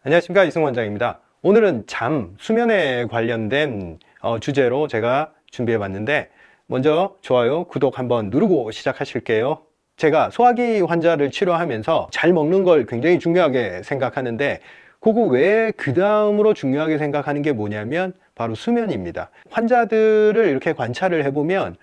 안녕하십니까, 이승훈 원장입니다. 오늘은 수면에 관련된 주제로 제가 준비해 봤는데, 먼저 좋아요, 구독 한번 누르고 시작하실게요. 제가 소화기 환자를 치료하면서 잘 먹는 걸 굉장히 중요하게 생각하는데, 그거 외에 그 다음으로 중요하게 생각하는 게 뭐냐면 바로 수면입니다. 환자들을 이렇게 관찰을 해보면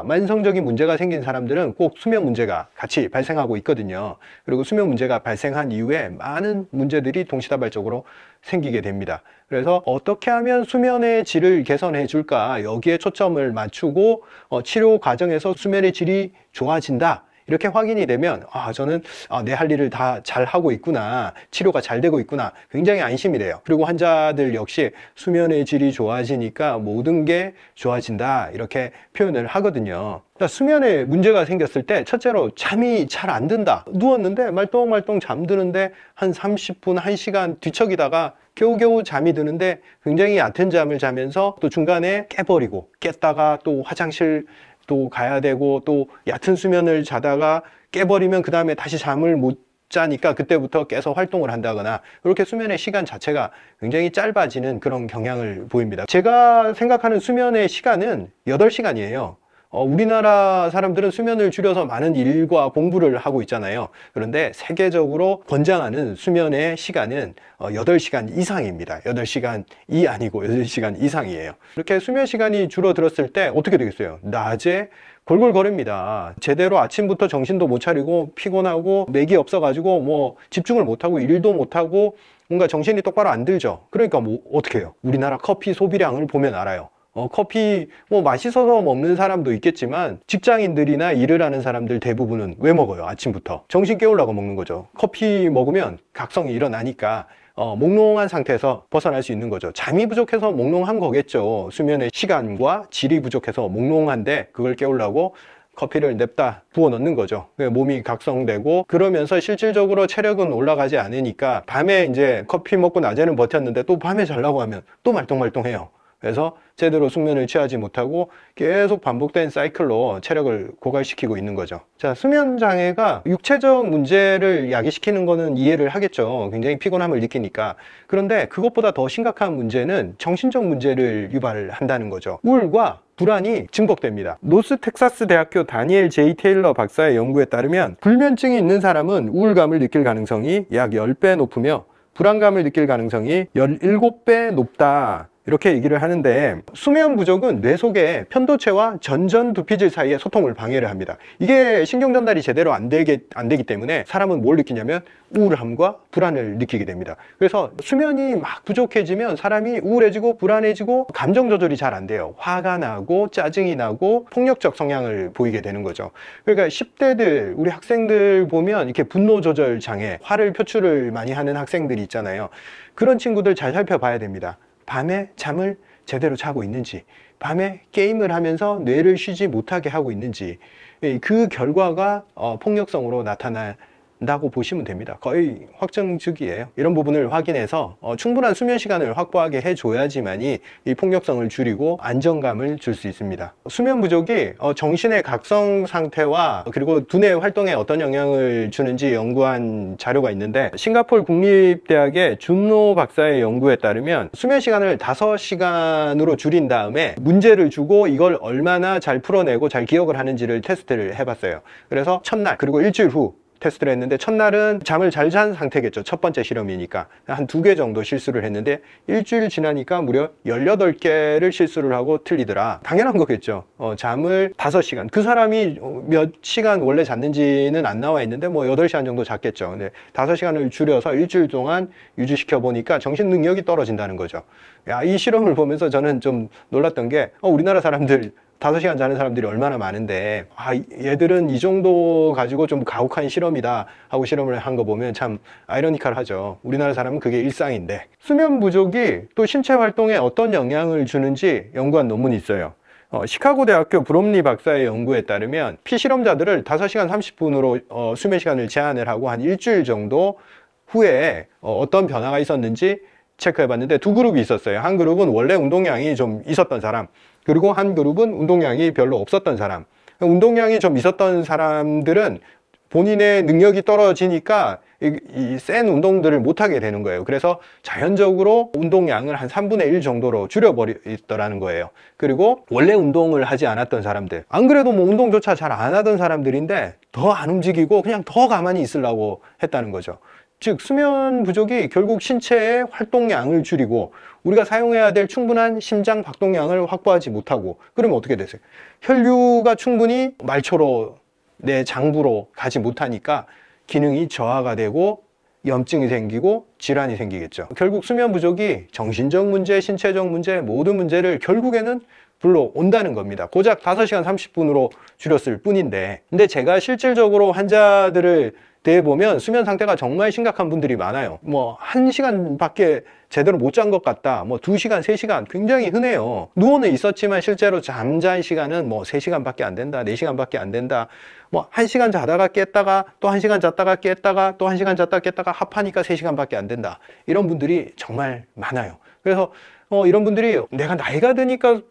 만성적인 문제가 생긴 사람들은 꼭 수면 문제가 같이 발생하고 있거든요. 그리고 수면 문제가 발생한 이후에 많은 문제들이 동시다발적으로 생기게 됩니다. 그래서 어떻게 하면 수면의 질을 개선해 줄까, 여기에 초점을 맞추고 치료 과정에서 수면의 질이 좋아진다, 이렇게 확인이 되면 저는 내 할 일을 다 잘하고 있구나, 치료가 잘 되고 있구나, 굉장히 안심이 돼요. 그리고 환자들 역시 수면의 질이 좋아지니까 모든 게 좋아진다, 이렇게 표현을 하거든요. 수면에 문제가 생겼을 때 첫째로 잠이 잘 안 든다. 누웠는데 말똥말똥 잠드는데 한 30분, 1시간 뒤척이다가 겨우겨우 잠이 드는데 굉장히 얕은 잠을 자면서 또 중간에 깨버리고, 깼다가 또 화장실 또 가야 되고, 또 얕은 수면을 자다가 깨버리면 그 다음에 다시 잠을 못 자니까 그때부터 깨서 활동을 한다거나, 이렇게 수면의 시간 자체가 굉장히 짧아지는 그런 경향을 보입니다. 제가 생각하는 수면의 시간은 8시간이에요. 우리나라 사람들은 수면을 줄여서 많은 일과 공부를 하고 있잖아요. 그런데 세계적으로 권장하는 수면의 시간은 8시간 이상입니다. 8시간이 아니고 8시간 이상이에요. 이렇게 수면 시간이 줄어들었을 때 어떻게 되겠어요? 낮에 골골거립니다. 제대로 아침부터 정신도 못 차리고 피곤하고 맥이 없어가지고 뭐 집중을 못하고 일도 못하고 뭔가 정신이 똑바로 안 들죠. 그러니까 뭐 어떻게 해요? 우리나라 커피 소비량을 보면 알아요. 커피 뭐 맛있어서 먹는 사람도 있겠지만, 직장인들이나 일을 하는 사람들 대부분은 왜 먹어요? 아침부터 정신 깨우려고 먹는 거죠. 커피 먹으면 각성이 일어나니까 몽롱한 상태에서 벗어날 수 있는 거죠. 잠이 부족해서 몽롱한 거겠죠. 수면의 시간과 질이 부족해서 몽롱한데 그걸 깨우려고 커피를 냅다 부어 넣는 거죠. 몸이 각성되고, 그러면서 실질적으로 체력은 올라가지 않으니까 밤에 이제 커피 먹고 낮에는 버텼는데 또 밤에 자려고 하면 또 말똥말똥해요. 그래서 제대로 숙면을 취하지 못하고 계속 반복된 사이클로 체력을 고갈시키고 있는 거죠. 자, 수면 장애가 육체적 문제를 야기시키는 거는 이해를 하겠죠. 굉장히 피곤함을 느끼니까. 그런데 그것보다 더 심각한 문제는 정신적 문제를 유발한다는 거죠. 우울과 불안이 증폭됩니다. 노스 텍사스 대학교 다니엘 제이 테일러 박사의 연구에 따르면, 불면증이 있는 사람은 우울감을 느낄 가능성이 약 10배 높으며 불안감을 느낄 가능성이 17배 높다, 이렇게 얘기를 하는데, 수면 부족은 뇌 속의 편도체와 전두피질 사이의 소통을 방해를 합니다. 이게 신경 전달이 제대로 안 되기 때문에 사람은 뭘 느끼냐면 우울함과 불안을 느끼게 됩니다. 그래서 수면이 막 부족해지면 사람이 우울해지고 불안해지고 감정 조절이 잘 안 돼요. 화가 나고 짜증이 나고 폭력적 성향을 보이게 되는 거죠. 그러니까 10대들, 우리 학생들 보면 이렇게 분노 조절 장애, 화를 표출을 많이 하는 학생들이 있잖아요. 그런 친구들 잘 살펴봐야 됩니다. 밤에 잠을 제대로 자고 있는지, 밤에 게임을 하면서 뇌를 쉬지 못하게 하고 있는지, 그 결과가 폭력성으로 나타난다고 보시면 됩니다. 거의 확정적이에요. 이런 부분을 확인해서 충분한 수면 시간을 확보하게 해줘야지만이 이 폭력성을 줄이고 안정감을 줄 수 있습니다. 수면 부족이 정신의 각성 상태와 그리고 두뇌 활동에 어떤 영향을 주는지 연구한 자료가 있는데, 싱가포르 국립대학의 준노 박사의 연구에 따르면 수면 시간을 5시간으로 줄인 다음에 문제를 주고 이걸 얼마나 잘 풀어내고 잘 기억을 하는지를 테스트를 해봤어요. 그래서 첫날 그리고 일주일 후 테스트를 했는데, 첫날은 잠을 잘 잔 상태겠죠. 첫 번째 실험이니까 한 2개 정도 실수를 했는데, 일주일 지나니까 무려 18개를 실수를 하고 틀리더라. 당연한 거겠죠. 잠을 5시간, 그 사람이 몇 시간 원래 잤는지는 안 나와 있는데 뭐 8시간 정도 잤겠죠. 근데 5시간을 줄여서 일주일 동안 유지시켜 보니까 정신 능력이 떨어진다는 거죠. 이 실험을 보면서 저는 좀 놀랐던 게, 우리나라 사람들 5시간 자는 사람들이 얼마나 많은데, 얘들은 이 정도 가지고 좀 가혹한 실험이다 하고 실험을 한 거 보면 참 아이러니컬하죠. 우리나라 사람은 그게 일상인데. 수면 부족이 또 신체 활동에 어떤 영향을 주는지 연구한 논문이 있어요. 시카고 대학교 브롬리 박사의 연구에 따르면, 피실험자들을 5시간 30분으로 수면 시간을 제한을 하고 한 일주일 정도 후에 어떤 변화가 있었는지 체크해 봤는데, 두 그룹이 있었어요. 한 그룹은 원래 운동량이 좀 있었던 사람, 그리고 한 그룹은 운동량이 별로 없었던 사람. 운동량이 좀 있었던 사람들은 본인의 능력이 떨어지니까 센 운동들을 못하게 되는 거예요. 그래서 자연적으로 운동량을 한 3분의 1 정도로 줄여버리더라는 거예요. 그리고 원래 운동을 하지 않았던 사람들, 안 그래도 뭐 운동조차 잘 안 하던 사람들인데 더 안 움직이고 그냥 더 가만히 있으려고 했다는 거죠. 즉 수면 부족이 결국 신체의 활동량을 줄이고 우리가 사용해야 될 충분한 심장 박동량을 확보하지 못하고, 그러면 어떻게 되세요? 혈류가 충분히 말초로 내 장부로 가지 못하니까 기능이 저하가 되고 염증이 생기고 질환이 생기겠죠. 결국 수면 부족이 정신적 문제, 신체적 문제, 모든 문제를 결국에는 불러온다는 겁니다. 고작 5시간 30분으로 줄였을 뿐인데, 근데 제가 실질적으로 환자들을 대해보면 수면 상태가 정말 심각한 분들이 많아요. 뭐 1시간밖에 제대로 못 잔 것 같다, 뭐 2시간, 3시간 굉장히 흔해요. 누워는 있었지만 실제로 잠잔 시간은 뭐 3시간밖에 안 된다, 4시간밖에 안 된다, 뭐 1시간 자다가 깼다가 또 1시간 잤다가 깼다가 또 1시간 잤다가 깼다가 합하니까 3시간밖에 안 된다, 이런 분들이 정말 많아요. 그래서 이런 분들이 내가 나이가 드니까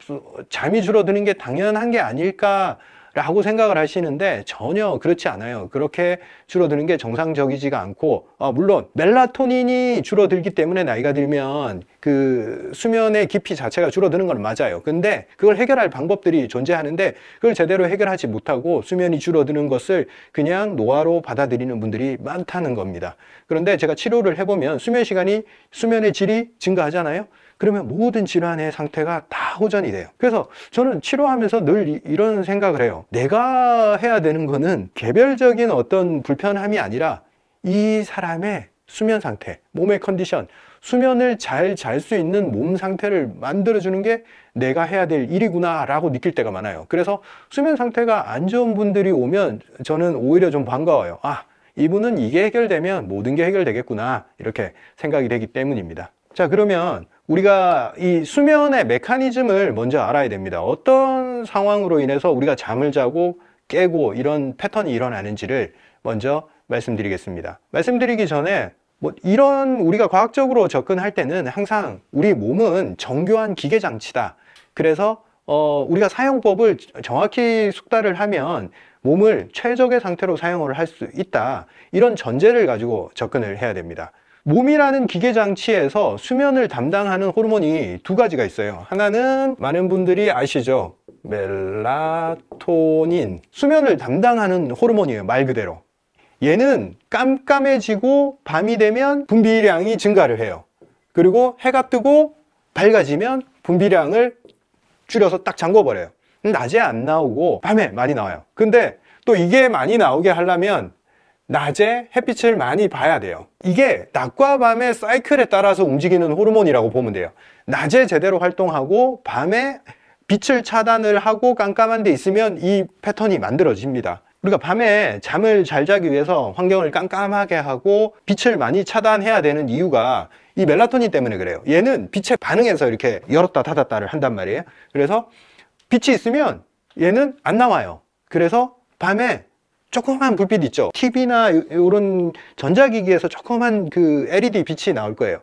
잠이 줄어드는 게 당연한 게 아닐까 라고 생각을 하시는데 전혀 그렇지 않아요. 그렇게 줄어드는 게 정상적이지가 않고, 물론 멜라토닌이 줄어들기 때문에 나이가 들면 그 수면의 깊이 자체가 줄어드는 건 맞아요. 근데 그걸 해결할 방법들이 존재하는데 그걸 제대로 해결하지 못하고 수면이 줄어드는 것을 그냥 노화로 받아들이는 분들이 많다는 겁니다. 그런데 제가 치료를 해보면 수면의 질이 증가하잖아요. 그러면 모든 질환의 상태가 다 호전이 돼요. 그래서 저는 치료하면서 늘 이런 생각을 해요. 내가 해야 되는 거는 개별적인 어떤 불편함이 아니라 이 사람의 수면 상태, 몸의 컨디션, 수면을 잘 잘 수 있는 몸 상태를 만들어주는 게 내가 해야 될 일이구나 라고 느낄 때가 많아요. 그래서 수면 상태가 안 좋은 분들이 오면 저는 오히려 좀 반가워요. 이분은 이게 해결되면 모든 게 해결되겠구나, 이렇게 생각이 되기 때문입니다. 자, 그러면 우리가 이 수면의 메커니즘을 먼저 알아야 됩니다. 어떤 상황으로 인해서 우리가 잠을 자고 깨고 이런 패턴이 일어나는지를 먼저 말씀드리겠습니다. 말씀드리기 전에 이런 우리가 과학적으로 접근할 때는 항상 우리 몸은 정교한 기계 장치다, 그래서 우리가 사용법을 정확히 숙달을 하면 몸을 최적의 상태로 사용을 할 수 있다, 이런 전제를 가지고 접근을 해야 됩니다. 몸이라는 기계장치에서 수면을 담당하는 호르몬이 2가지가 있어요. 하나는 많은 분들이 아시죠? 멜라토닌. 수면을 담당하는 호르몬이에요, 말 그대로. 얘는 깜깜해지고 밤이 되면 분비량이 증가를 해요. 그리고 해가 뜨고 밝아지면 분비량을 줄여서 딱 잠궈버려요. 낮에 안 나오고 밤에 많이 나와요. 근데 또 이게 많이 나오게 하려면 낮에 햇빛을 많이 봐야 돼요. 이게 낮과 밤의 사이클에 따라서 움직이는 호르몬이라고 보면 돼요. 낮에 제대로 활동하고 밤에 빛을 차단을 하고 깜깜한 데 있으면 이 패턴이 만들어집니다. 우리가 밤에 잠을 잘 자기 위해서 환경을 깜깜하게 하고 빛을 많이 차단해야 되는 이유가 이 멜라토닌 때문에 그래요. 얘는 빛에 반응해서 이렇게 열었다 닫았다를 한단 말이에요. 그래서 빛이 있으면 얘는 안 나와요. 그래서 밤에 조그만 불빛 있죠. TV나 이런 전자기기에서 조그만 그 LED 빛이 나올 거예요.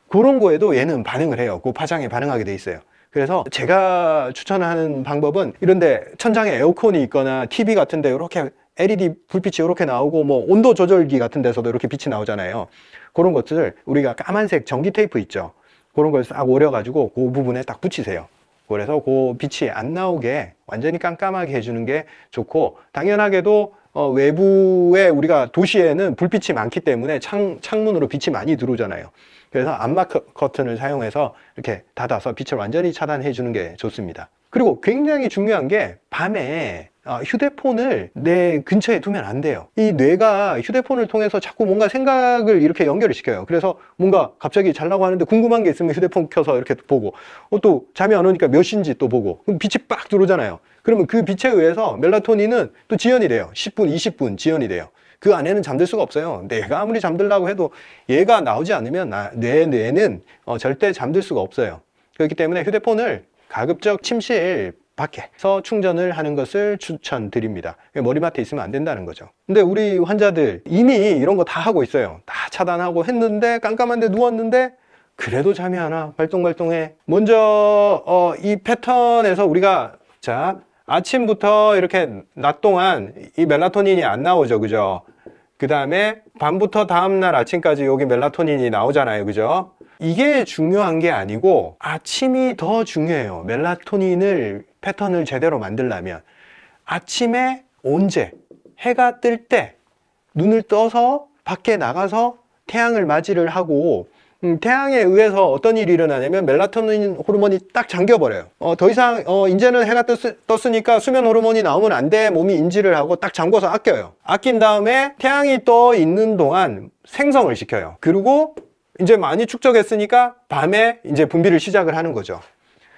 그런 거에도 얘는 반응을 해요. 그 파장에 반응하게 돼 있어요. 그래서 제가 추천하는 방법은 이런데 천장에 에어컨이 있거나 TV 같은데 이렇게 LED 불빛이 이렇게 나오고 뭐 온도 조절기 같은 데서도 이렇게 빛이 나오잖아요. 그런 것들을 우리가 까만색 전기 테이프 있죠. 그런 걸 싹 오려가지고 그 부분에 딱 붙이세요. 그래서 그 빛이 안 나오게 완전히 깜깜하게 해주는 게 좋고, 당연하게도 외부에 우리가 도시에는 불빛이 많기 때문에 창문으로 빛이 많이 들어오잖아요. 그래서 암막 커튼을 사용해서 이렇게 닫아서 빛을 완전히 차단해 주는 게 좋습니다. 그리고 굉장히 중요한 게 밤에 휴대폰을 내 근처에 두면 안 돼요. 이 뇌가 휴대폰을 통해서 자꾸 뭔가 생각을 이렇게 연결을 시켜요. 그래서 뭔가 갑자기 자려고 하는데 궁금한 게 있으면 휴대폰 켜서 이렇게 보고, 또 잠이 안 오니까 몇 시인지 또 보고, 그럼 빛이 빡 들어오잖아요. 그러면 그 빛에 의해서 멜라토닌은 또 지연이 돼요. 10분, 20분 지연이 돼요. 그 안에는 잠들 수가 없어요. 내가 아무리 잠들라고 해도 얘가 나오지 않으면 뇌는 절대 잠들 수가 없어요. 그렇기 때문에 휴대폰을 가급적 침실 밖에서 충전을 하는 것을 추천드립니다. 머리맡에 있으면 안 된다는 거죠. 근데 우리 환자들 이미 이런 거 다 하고 있어요. 다 차단하고 했는데 깜깜한데 누웠는데 그래도 잠이 안 와. 발동발동해. 먼저 이 패턴에서 우리가 아침부터 이렇게 낮 동안 이 멜라토닌이 안 나오죠, 그죠? 그 다음에 밤부터 다음날 아침까지 여기 멜라토닌이 나오잖아요. 그죠? 이게 중요한 게 아니고 아침이 더 중요해요. 멜라토닌을 패턴을 제대로 만들려면 아침에 언제 해가 뜰 때 눈을 떠서 밖에 나가서 태양을 맞이를 하고 태양에 의해서 어떤 일이 일어나냐면 멜라토닌 호르몬이 딱 잠겨버려요. 더 이상 이제는 해가 떴으니까 수면 호르몬이 나오면 안 돼. 몸이 인지를 하고 딱 잠궈서 아껴요. 아낀 다음에 태양이 떠 있는 동안 생성을 시켜요. 그리고 이제 많이 축적했으니까 밤에 이제 분비를 시작을 하는 거죠.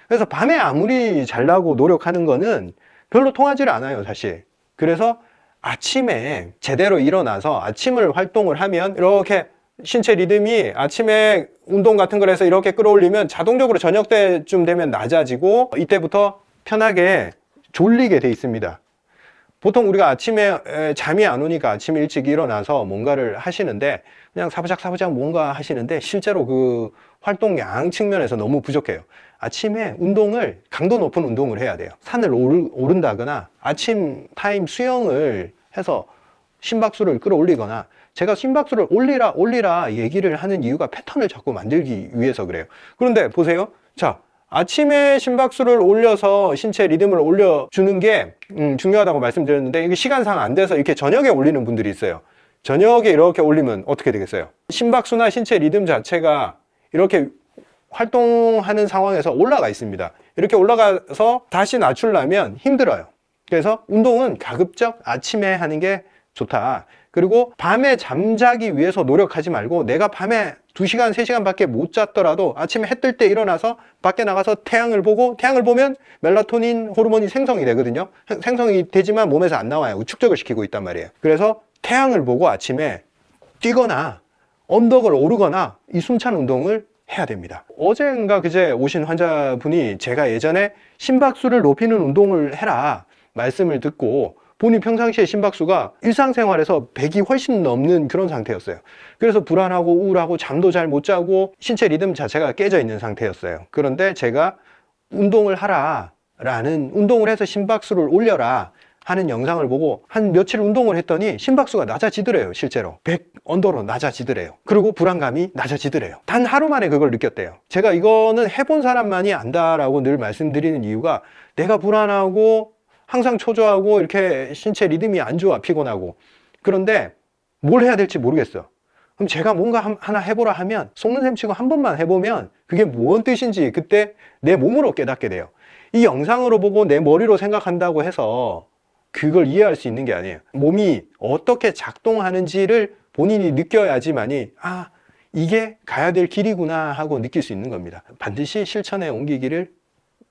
그래서 밤에 아무리 잘나고 노력하는 거는 별로 통하지를 않아요, 사실. 그래서 아침에 제대로 일어나서 아침을 활동을 하면 이렇게 신체 리듬이 아침에 운동 같은 걸 해서 이렇게 끌어올리면 자동적으로 저녁 때쯤 되면 낮아지고 이때부터 편하게 졸리게 돼 있습니다. 보통 우리가 아침에 잠이 안 오니까 아침 일찍 일어나서 뭔가를 하시는데 그냥 사부작 뭔가 하시는데 실제로 그 활동량 측면에서 너무 부족해요. 아침에 운동을 강도 높은 운동을 해야 돼요. 산을 오른다거나 아침 타임 수영을 해서 심박수를 끌어올리거나 제가 심박수를 올리라 얘기를 하는 이유가 패턴을 자꾸 만들기 위해서 그래요. 그런데 보세요. 자, 아침에 심박수를 올려서 신체 리듬을 올려주는 게 중요하다고 말씀드렸는데 이게 시간상 안 돼서 이렇게 저녁에 올리는 분들이 있어요. 저녁에 이렇게 올리면 어떻게 되겠어요? 심박수나 신체 리듬 자체가 이렇게 활동하는 상황에서 올라가 있습니다. 이렇게 올라가서 다시 낮추려면 힘들어요. 그래서 운동은 가급적 아침에 하는 게 좋다. 그리고 밤에 잠자기 위해서 노력하지 말고 내가 밤에 2시간, 3시간 밖에 못 잤더라도 아침에 해 뜰 때 일어나서 밖에 나가서 태양을 보면 멜라토닌 호르몬이 생성이 되거든요. 생성이 되지만 몸에서 안 나와요. 축적을 시키고 있단 말이에요. 그래서 태양을 보고 아침에 뛰거나 언덕을 오르거나 이 숨찬 운동을 해야 됩니다. 어젠가 그제 오신 환자분이 제가 예전에 심박수를 높이는 운동을 해라 말씀을 듣고 본인 평상시에 심박수가 일상생활에서 100이 훨씬 넘는 그런 상태였어요. 그래서 불안하고 우울하고 잠도 잘 못 자고 신체 리듬 자체가 깨져 있는 상태였어요. 그런데 제가 운동을 운동을 해서 심박수를 올려라 하는 영상을 보고 한 며칠 운동을 했더니 심박수가 낮아지더래요. 실제로 100 언더로 낮아지더래요. 그리고 불안감이 낮아지더래요. 단 하루 만에 그걸 느꼈대요. 제가 이거는 해본 사람만이 안다라고 늘 말씀드리는 이유가 내가 불안하고 항상 초조하고 이렇게 신체 리듬이 안 좋아, 피곤하고. 그런데 뭘 해야 될지 모르겠어. 그럼 제가 뭔가 하나 해보라 하면 속는 셈 치고 한 번만 해보면 그게 뭔 뜻인지 그때 내 몸으로 깨닫게 돼요. 이 영상으로 보고 내 머리로 생각한다고 해서 그걸 이해할 수 있는 게 아니에요. 몸이 어떻게 작동하는지를 본인이 느껴야지만이 이게 가야 될 길이구나 하고 느낄 수 있는 겁니다. 반드시 실천에 옮기기를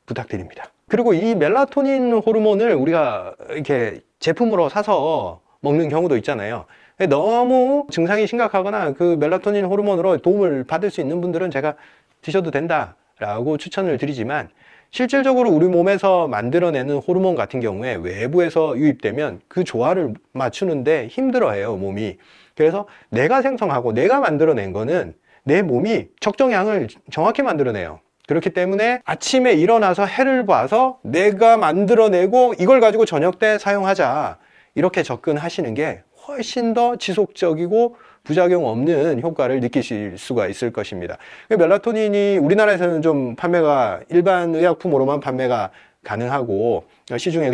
부탁드립니다. 그리고 이 멜라토닌 호르몬을 우리가 이렇게 제품으로 사서 먹는 경우도 있잖아요. 너무 증상이 심각하거나 그 멜라토닌 호르몬으로 도움을 받을 수 있는 분들은 제가 드셔도 된다라고 추천을 드리지만 실질적으로 우리 몸에서 만들어내는 호르몬 같은 경우에 외부에서 유입되면 그 조화를 맞추는데 힘들어해요, 몸이. 그래서 내가 생성하고 내가 만들어낸 거는 내 몸이 적정량을 정확히 만들어내요. 그렇기 때문에 아침에 일어나서 해를 봐서 내가 만들어내고 이걸 가지고 저녁 때 사용하자, 이렇게 접근하시는 게 훨씬 더 지속적이고 부작용 없는 효과를 느끼실 수가 있을 것입니다. 멜라토닌이 우리나라에서는 좀 판매가 일반 의약품으로만 판매가 가능하고 시중에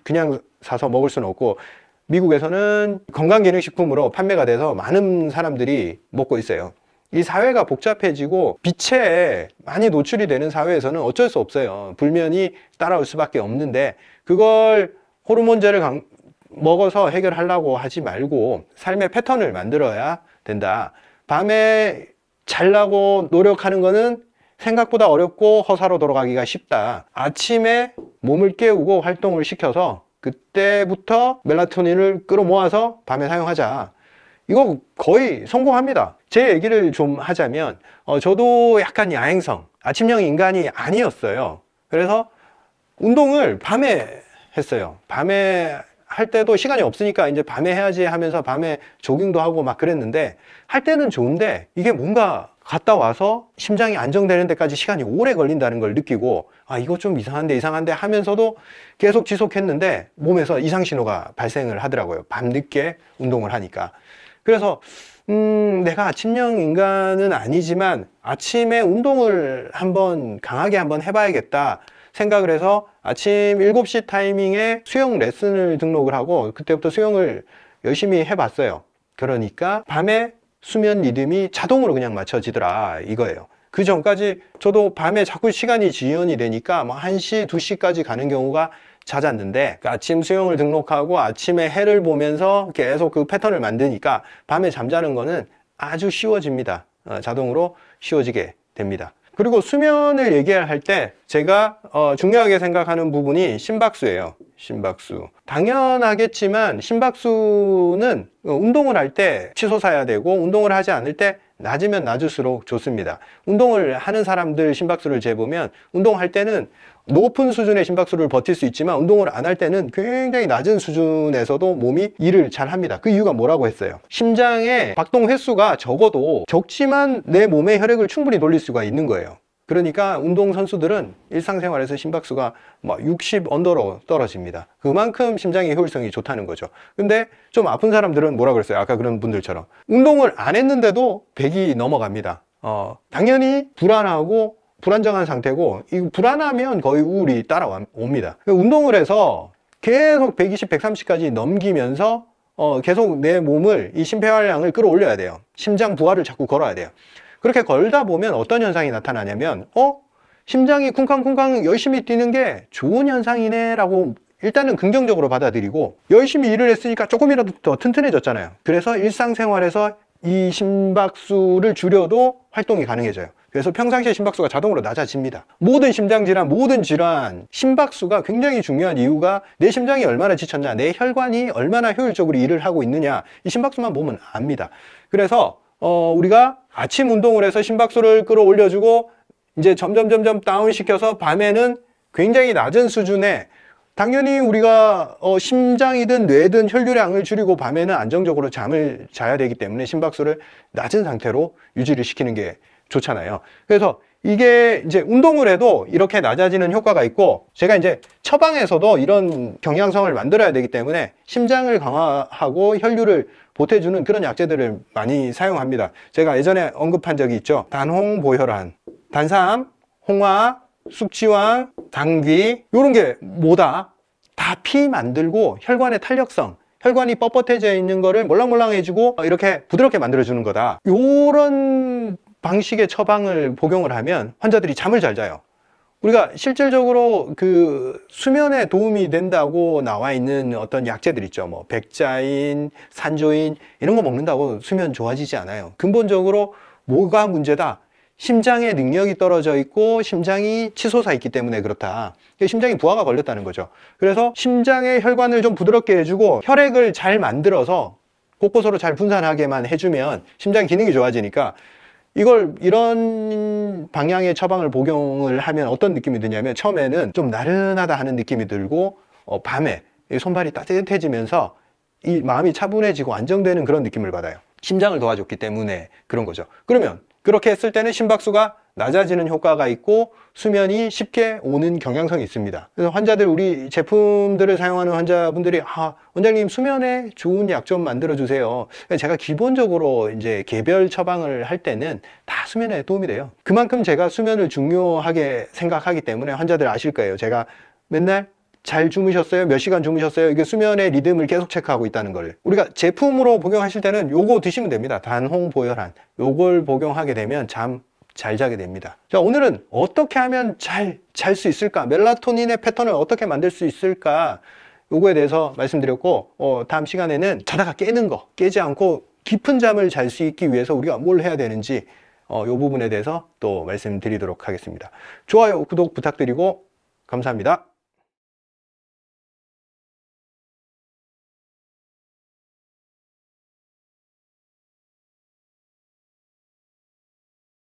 그냥 사서 먹을 수는 없고 미국에서는 건강기능식품으로 판매가 돼서 많은 사람들이 먹고 있어요. 이 사회가 복잡해지고 빛에 많이 노출이 되는 사회에서는 어쩔 수 없어요. 불면이 따라올 수밖에 없는데 그걸 호르몬제를 먹어서 해결하려고 하지 말고 삶의 패턴을 만들어야 된다. 밤에 자려고 노력하는 거는 생각보다 어렵고 허사로 돌아가기가 쉽다. 아침에 몸을 깨우고 활동을 시켜서 그때부터 멜라토닌을 끌어모아서 밤에 사용하자. 이거 거의 성공합니다. 제 얘기를 좀 하자면 저도 약간 야행성, 아침형 인간이 아니었어요. 그래서 운동을 밤에 했어요. 밤에 할 때도 시간이 없으니까 이제 밤에 해야지 하면서 밤에 조깅도 하고 막 그랬는데 할 때는 좋은데 이게 뭔가 갔다 와서 심장이 안정되는 데까지 시간이 오래 걸린다는 걸 느끼고, 아, 이거 좀 이상한데 하면서도 계속 지속했는데 몸에서 이상 신호가 발생을 하더라고요. 밤늦게 운동을 하니까. 그래서 내가 아침형 인간은 아니지만 아침에 운동을 강하게 한번 해봐야겠다 생각을 해서 아침 7시 타이밍에 수영 레슨을 등록을 하고 그때부터 수영을 열심히 해봤어요. 그러니까 밤에 수면 리듬이 자동으로 그냥 맞춰지더라 이거예요. 그 전까지 저도 밤에 자꾸 시간이 지연이 되니까 뭐 1시, 2시까지 가는 경우가 잦았는데, 아침 수영을 등록하고 아침에 해를 보면서 계속 그 패턴을 만드니까 밤에 잠자는 거는 아주 쉬워집니다. 자동으로 쉬워지게 됩니다. 그리고 수면을 얘기할 때 제가 중요하게 생각하는 부분이 심박수예요. 심박수. 당연하겠지만 심박수는 운동을 할 때 치솟아야 되고 운동을 하지 않을 때 낮으면 낮을수록 좋습니다. 운동을 하는 사람들 심박수를 재보면 운동할 때는 높은 수준의 심박수를 버틸 수 있지만 운동을 안 할 때는 굉장히 낮은 수준에서도 몸이 일을 잘 합니다. 그 이유가 뭐라고 했어요? 심장의 박동 횟수가 적어도 적지만 내 몸의 혈액을 충분히 돌릴 수가 있는 거예요. 그러니까 운동선수들은 일상생활에서 심박수가 막 60 언더로 떨어집니다. 그만큼 심장의 효율성이 좋다는 거죠. 근데 좀 아픈 사람들은 뭐라 그랬어요? 아까 그런 분들처럼 운동을 안 했는데도 100이 넘어갑니다. 당연히 불안하고 불안정한 상태고, 이 불안하면 거의 우울이 따라옵니다. 운동을 해서 계속 120, 130까지 넘기면서 계속 내 몸을 이 심폐활량을 끌어올려야 돼요. 심장 부하를 자꾸 걸어야 돼요. 그렇게 걸다 보면 어떤 현상이 나타나냐면 심장이 쿵쾅쿵쾅 열심히 뛰는 게 좋은 현상이네 라고 일단은 긍정적으로 받아들이고, 열심히 일을 했으니까 조금이라도 더 튼튼해졌잖아요. 그래서 일상생활에서 이 심박수를 줄여도 활동이 가능해져요. 그래서 평상시에 심박수가 자동으로 낮아집니다. 모든 심장질환, 모든 질환, 심박수가 굉장히 중요한 이유가 내 심장이 얼마나 지쳤냐, 내 혈관이 얼마나 효율적으로 일을 하고 있느냐, 이 심박수만 보면 압니다. 그래서 우리가 아침 운동을 해서 심박수를 끌어올려주고 이제 점점 다운시켜서 밤에는 굉장히 낮은 수준의, 당연히 우리가 심장이든 뇌든 혈류량을 줄이고 밤에는 안정적으로 잠을 자야 되기 때문에 심박수를 낮은 상태로 유지를 시키는 게 좋잖아요. 그래서 이게 이제 운동을 해도 이렇게 낮아지는 효과가 있고, 제가 이제 처방에서도 이런 경향성을 만들어야 되기 때문에 심장을 강화하고 혈류를 보태주는 그런 약재들을 많이 사용합니다. 제가 예전에 언급한 적이 있죠. 단홍보혈환, 단삼, 홍화, 숙지황, 당귀, 이런 게 뭐다? 다 피 만들고 혈관의 탄력성, 혈관이 뻣뻣해져 있는 거를 몰랑몰랑해주고 이렇게 부드럽게 만들어주는 거다. 이런 방식의 처방을 복용을 하면 환자들이 잠을 잘 자요. 우리가 실질적으로 그 수면에 도움이 된다고 나와 있는 어떤 약재들 있죠. 뭐 백자인, 산조인 이런 거 먹는다고 수면 좋아지지 않아요. 근본적으로 뭐가 문제다? 심장의 능력이 떨어져 있고 심장이 치솟아 있기 때문에 그렇다. 심장이 부하가 걸렸다는 거죠. 그래서 심장의 혈관을 좀 부드럽게 해주고 혈액을 잘 만들어서 곳곳으로 잘 분산하게만 해주면 심장 기능이 좋아지니까, 이런 방향의 처방을 복용을 하면 어떤 느낌이 드냐면, 처음에는 좀 나른하다 하는 느낌이 들고 밤에 손발이 따뜻해지면서 이 마음이 차분해지고 안정되는 그런 느낌을 받아요. 심장을 도와줬기 때문에 그런 거죠. 그러면 그렇게 했을 때는 심박수가 낮아지는 효과가 있고 수면이 쉽게 오는 경향성이 있습니다. 그래서 환자들, 우리 제품들을 사용하는 환자분들이 원장님 수면에 좋은 약 좀 만들어 주세요. 제가 기본적으로 이제 개별 처방을 할 때는 다 수면에 도움이 돼요. 그만큼 제가 수면을 중요하게 생각하기 때문에 환자들 아실 거예요. 제가 맨날 잘 주무셨어요? 몇 시간 주무셨어요? 이게 수면의 리듬을 계속 체크하고 있다는 걸. 우리가 제품으로 복용하실 때는 요거 드시면 됩니다. 단홍보혈환. 요걸 복용하게 되면 잠 잘 자게 됩니다. 자, 오늘은 어떻게 하면 잘 잘 수 있을까? 멜라토닌의 패턴을 어떻게 만들 수 있을까? 요거에 대해서 말씀드렸고, 다음 시간에는 자다가 깨는 거, 깨지 않고 깊은 잠을 잘 수 있기 위해서 우리가 뭘 해야 되는지 요 부분에 대해서 또 말씀드리도록 하겠습니다. 좋아요, 구독 부탁드리고 감사합니다.